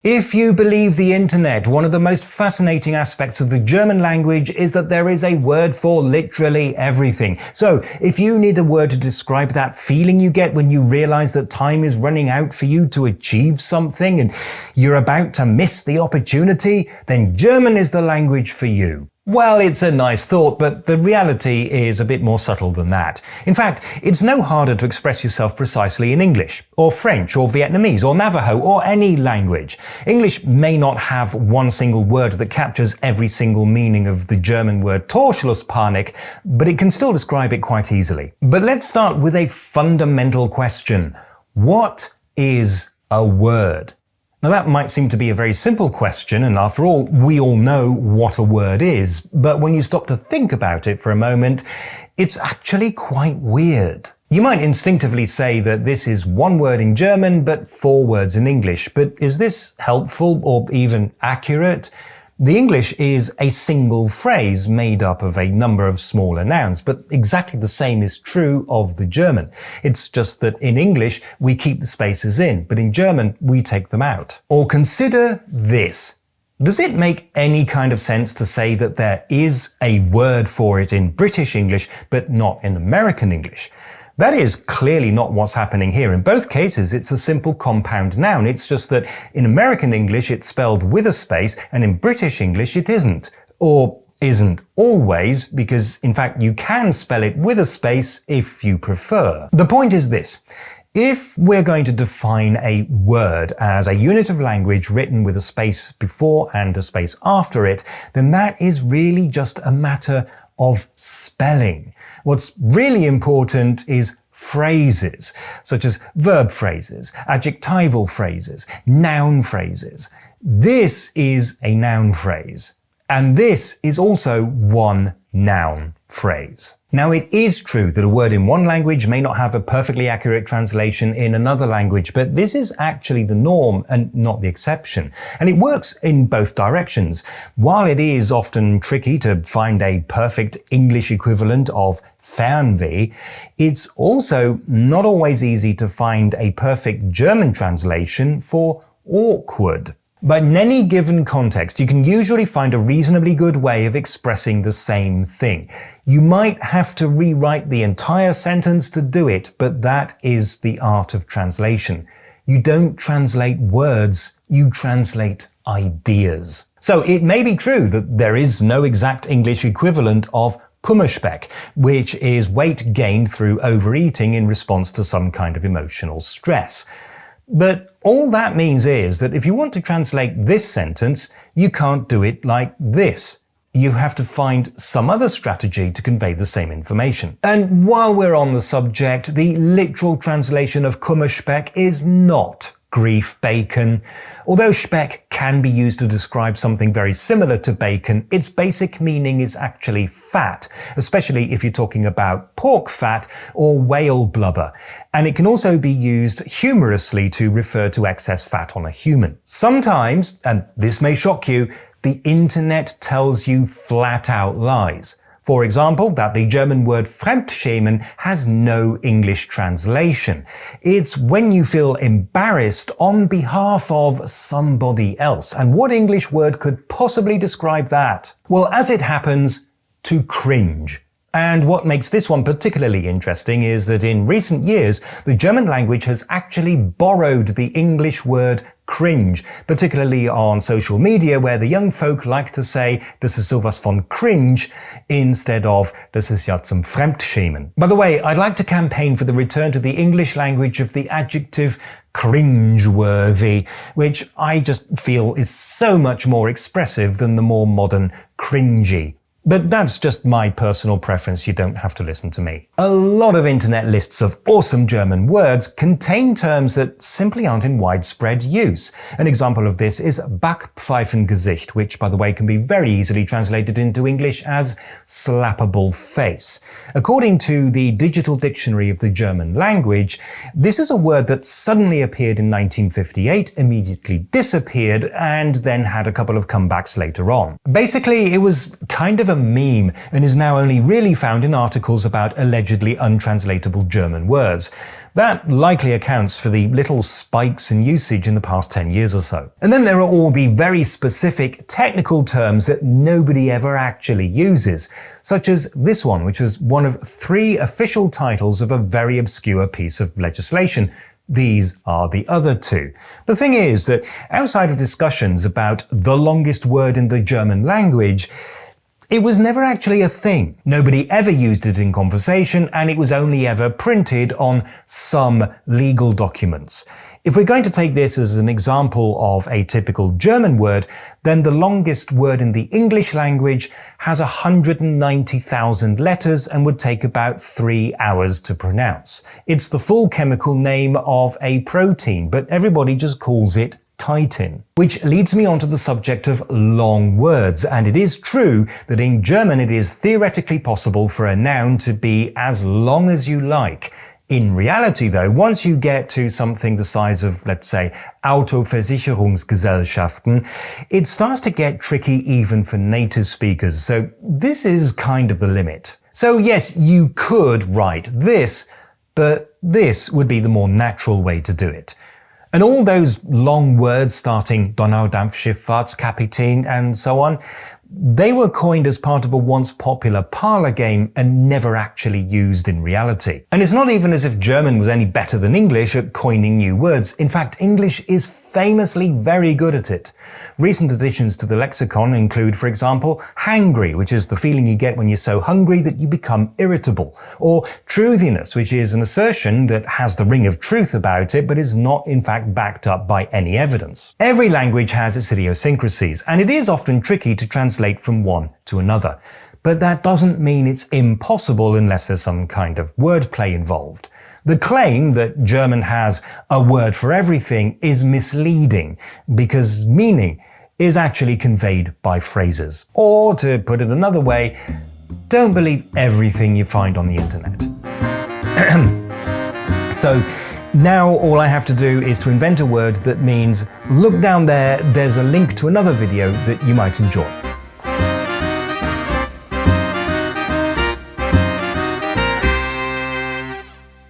If you believe the internet, one of the most fascinating aspects of the German language is that there is a word for literally everything. So, if you need a word to describe that feeling you get when you realize that time is running out for you to achieve something and you're about to miss the opportunity, then German is the language for you. Well, it's a nice thought, but the reality is a bit more subtle than that. In fact, it's no harder to express yourself precisely in English, or French, or Vietnamese, or Navajo, or any language. English may not have one single word that captures every single meaning of the German word Torschlusspanik, but it can still describe it quite easily. But let's start with a fundamental question. What is a word? Now that might seem to be a very simple question, and after all, we all know what a word is, but when you stop to think about it for a moment, it's actually quite weird. You might instinctively say that this is one word in German, but 4 words in English, but is this helpful or even accurate? The English is a single phrase made up of a number of smaller nouns, but exactly the same is true of the German. It's just that in English, we keep the spaces in, but in German, we take them out. Or consider this. Does it make any kind of sense to say that there is a word for it in British English, but not in American English? That is clearly not what's happening here. In both cases, it's a simple compound noun. It's just that in American English, it's spelled with a space, and in British English, it isn't. Or isn't always, because in fact, you can spell it with a space if you prefer. The point is this. If we're going to define a word as a unit of language written with a space before and a space after it, then that is really just a matter of spelling. What's really important is phrases, such as verb phrases, adjectival phrases, noun phrases. This is a noun phrase, and this is also one noun phrase. Now, it is true that a word in one language may not have a perfectly accurate translation in another language, but this is actually the norm and not the exception. And it works in both directions. While it is often tricky to find a perfect English equivalent of Fernweh, it's also not always easy to find a perfect German translation for awkward. But in any given context, you can usually find a reasonably good way of expressing the same thing. You might have to rewrite the entire sentence to do it, but that is the art of translation. You don't translate words, you translate ideas. So it may be true that there is no exact English equivalent of Kummerspeck, which is weight gained through overeating in response to some kind of emotional stress. But all that means is that if you want to translate this sentence, you can't do it like this. You have to find some other strategy to convey the same information. And while we're on the subject, the literal translation of Kummerspeck is not grief bacon. Although Speck can be used to describe something very similar to bacon, its basic meaning is actually fat, especially if you're talking about pork fat or whale blubber. And it can also be used humorously to refer to excess fat on a human. Sometimes, and this may shock you, the internet tells you flat out lies. For example, that the German word Fremdschämen has no English translation. It's when you feel embarrassed on behalf of somebody else. And what English word could possibly describe that? Well, as it happens, to cringe. And what makes this one particularly interesting is that in recent years, the German language has actually borrowed the English word cringe, particularly on social media where the young folk like to say, das ist sowas von cringe, instead of, das ist ja zum Fremdschämen. By the way, I'd like to campaign for the return to the English language of the adjective cringeworthy, which I just feel is so much more expressive than the more modern cringy. But that's just my personal preference, you don't have to listen to me. A lot of internet lists of awesome German words contain terms that simply aren't in widespread use. An example of this is Backpfeifengesicht, which by the way can be very easily translated into English as slappable face. According to the Digital Dictionary of the German Language, this is a word that suddenly appeared in 1958, immediately disappeared, and then had a couple of comebacks later on. Basically, it was kind of a meme and is now only really found in articles about allegedly untranslatable German words. That likely accounts for the little spikes in usage in the past 10 years or so. And then there are all the very specific technical terms that nobody ever actually uses, such as this one, which was one of 3 official titles of a very obscure piece of legislation. These are the other 2. The thing is that outside of discussions about the longest word in the German language, it was never actually a thing. Nobody ever used it in conversation, and it was only ever printed on some legal documents. If we're going to take this as an example of a typical German word, then the longest word in the English language has 190,000 letters and would take about 3 hours to pronounce. It's the full chemical name of a protein, but everybody just calls it Titin. Which leads me on to the subject of long words, and it is true that in German it is theoretically possible for a noun to be as long as you like. In reality though, once you get to something the size of, let's say, Autoversicherungsgesellschaften, it starts to get tricky even for native speakers, so this is kind of the limit. So yes, you could write this, but this would be the more natural way to do it. And all those long words starting Donaudampfschifffahrtskapitän and so on, they were coined as part of a once popular parlor game and never actually used in reality. And it's not even as if German was any better than English at coining new words. In fact, English is famously very good at it. Recent additions to the lexicon include, for example, hangry, which is the feeling you get when you're so hungry that you become irritable, or truthiness, which is an assertion that has the ring of truth about it but is not in fact backed up by any evidence. Every language has its idiosyncrasies, and it is often tricky to translate from one to another. But that doesn't mean it's impossible unless there's some kind of wordplay involved. The claim that German has a word for everything is misleading, because meaning is actually conveyed by phrases. Or, to put it another way, don't believe everything you find on the internet. So, now all I have to do is to invent a word that means, look down there, there's a link to another video that you might enjoy.